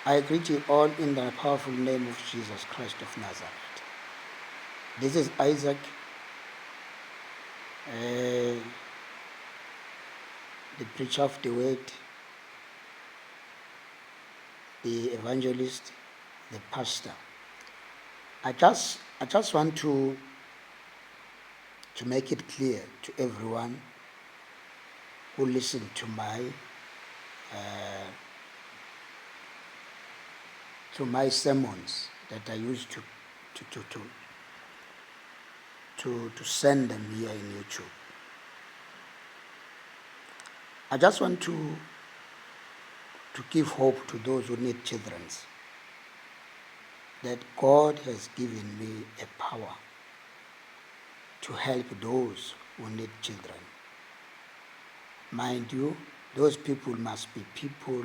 I greet you all in the powerful name of Jesus Christ of Nazareth. This is Isaac, the preacher of the word, the evangelist, the pastor. I just want to make it clear to everyone who listen to my sermons that I used to send them here in YouTube. I just want to give hope to those who need children, that God has given me a power to help those who need children. Mind you, those people must be people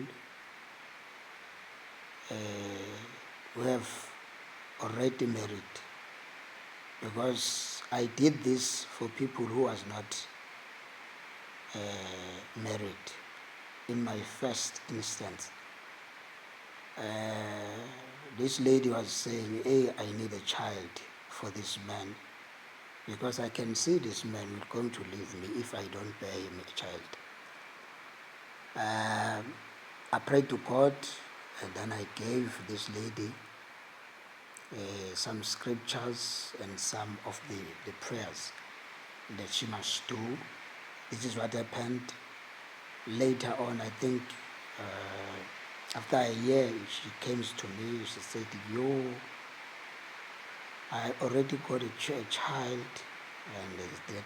who have already married, because I did this for people who was not married in my first instance. This lady was saying, hey, I need a child for this man, because I can see this man will come to leave me if I don't bear him a child. I prayed to God, and then I gave this lady some scriptures and some of the prayers that she must do. This is what happened. Later on, I think after a year, she came to me. She said, yo, I already got a child, and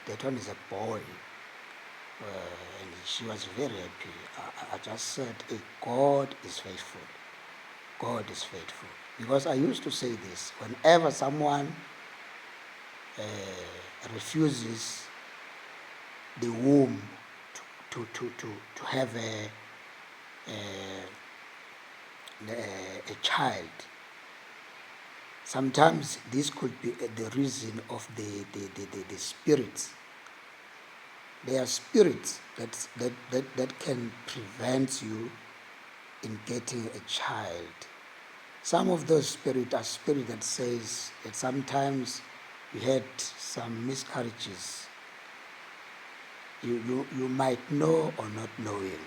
that one is a boy. And she was very happy. I just said, hey, God is faithful. God is faithful. Because I used to say this, whenever someone refuses the womb to have a child, sometimes this could be the reason of the spirits. There are spirits that can prevent you in getting a child. Some of those spirits are spirits that says that sometimes you had some miscarriages. You might know or not knowing,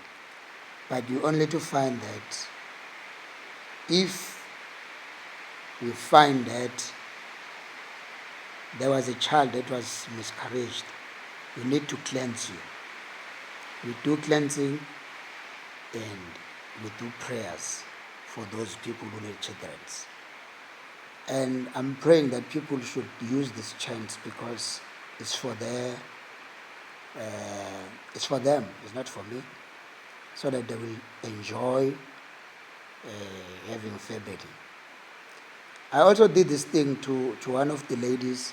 but you only to find that if you find that there was a child that was miscarried, you need to cleanse you. We do cleansing and we do prayers for those people who need children. And I'm praying that people should use this chance, because it's for them, it's not for me, so that they will enjoy having family. I also did this thing to one of the ladies.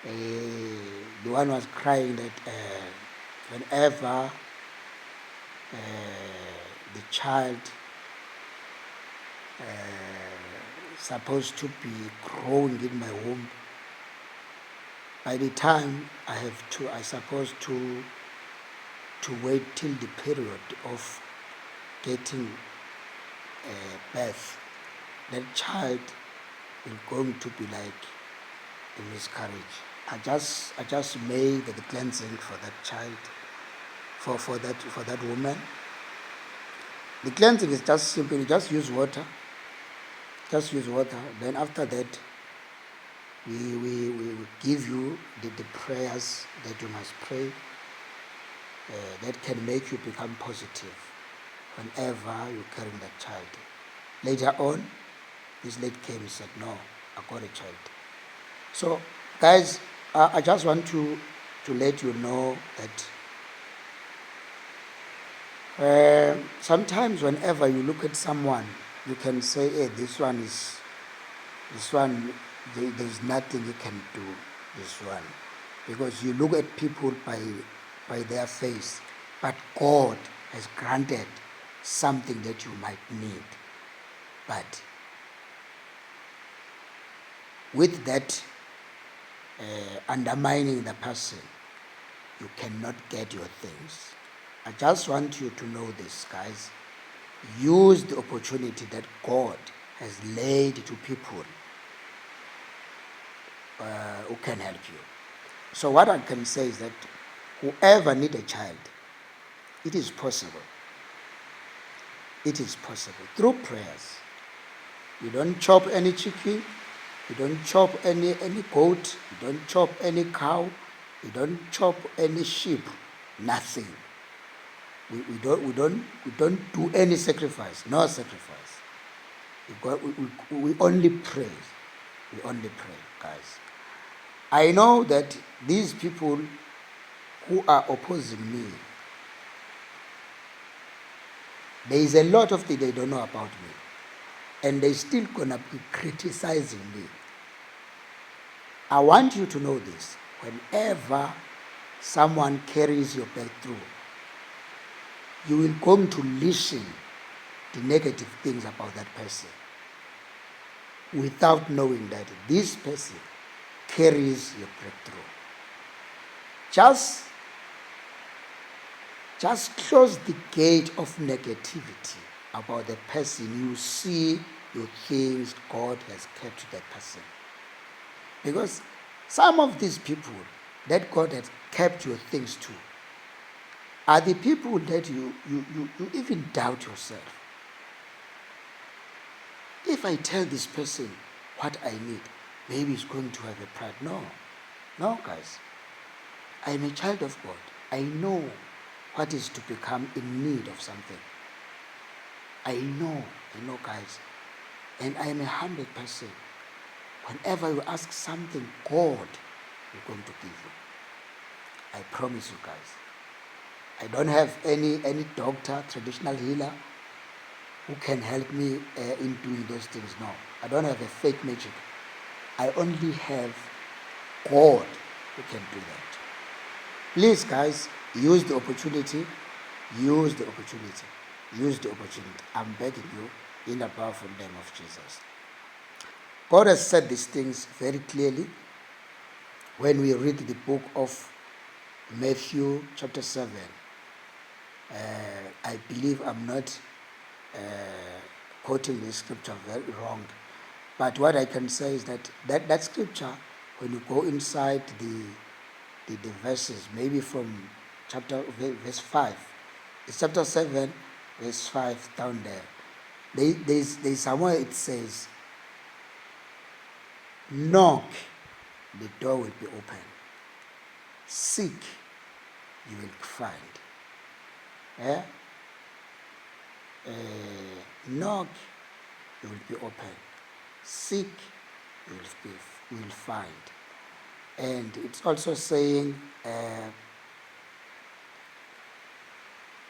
The one was crying that whenever the child supposed to be growing in my womb, by the time I supposed to wait till the period of getting birth, that child is going to be like a miscarriage. I just made the cleansing for that child, for that woman. The cleansing is just simply just use water. Then after that, we give you the prayers that you must pray that can make you become positive whenever you're carrying that child. Later on, this lady came and said, no, I got a child. So, guys, I just want to let you know that sometimes whenever you look at someone, you can say, hey, this one, there's nothing you can do, this one. Because you look at people by their face, but God has granted something that you might need. But with that undermining the person, you cannot get your things. I just want you to know this, guys, use the opportunity that God has laid to people who can help you. So what I can say is that whoever needs a child, it is possible. It is possible through prayers. You don't chop any chicken, you don't chop any goat, you don't chop any cow, you don't chop any sheep, nothing. We don't do any sacrifice, no sacrifice. We only pray. We only pray, guys. I know that these people who are opposing me, there is a lot of things they don't know about me. And they're still gonna be criticizing me. I want you to know this. Whenever someone carries your belt through, you will come to listen to negative things about that person without knowing that this person carries your breakthrough. Just close the gate of negativity about the person. You see your things God has kept to that person. Because some of these people that God has kept your things to are the people that you even doubt yourself. If I tell this person what I need, maybe he's going to have a pride. No, guys. I'm a child of God. I know what is to become in need of something. I know, guys. And I am a humble person. Whenever you ask something, God is going to give you. I promise you, guys. I don't have any doctor, traditional healer who can help me in doing those things. No, I don't have a fake magic. I only have God who can do that. Please, guys, use the opportunity. Use the opportunity. Use the opportunity. I'm begging you in the powerful name of Jesus. God has said these things very clearly when we read the book of Matthew chapter 7. I believe I'm not quoting the scripture very wrong, but what I can say is that scripture, when you go inside the verses, maybe from verse 5, it's chapter 7, verse 5 down there. There's somewhere it says, knock, the door will be open. Seek, you will find. Knock, you will be open. Seek, you will find. And it's also saying,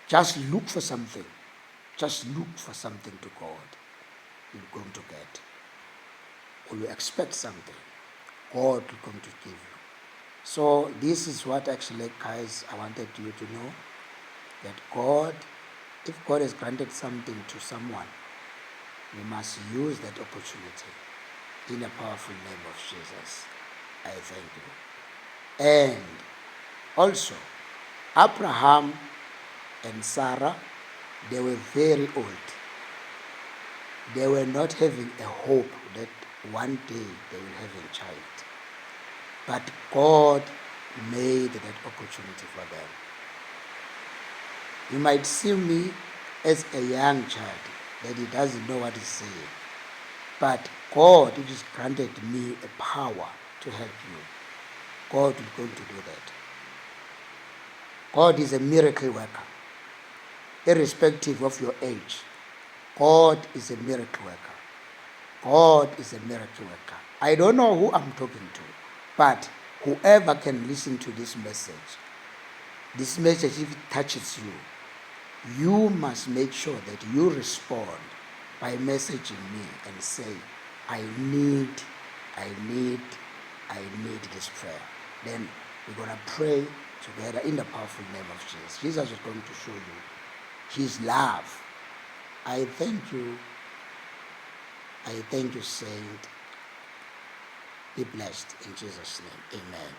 just look for something. Just look for something to God. You're going to get. Or you expect something. God is going to give you. So this is what actually, guys, I wanted you to know. That God, if God has granted something to someone, we must use that opportunity in the powerful name of Jesus. I thank you. And also, Abraham and Sarah, they were very old. They were not having a hope that one day they will have a child. But God made that opportunity for them. You might see me as a young child that he doesn't know what he's saying. But God, it has granted me a power to help you. God is going to do that. God is a miracle worker. Irrespective of your age, God is a miracle worker. God is a miracle worker. I don't know who I'm talking to, but whoever can listen to this message, if it touches you, you must make sure that you respond by messaging me and say, I need this prayer. Then we're going to pray together in the powerful name of Jesus. Jesus is going to show you his love. I thank you. I thank you, saint. Be blessed in Jesus' name. Amen.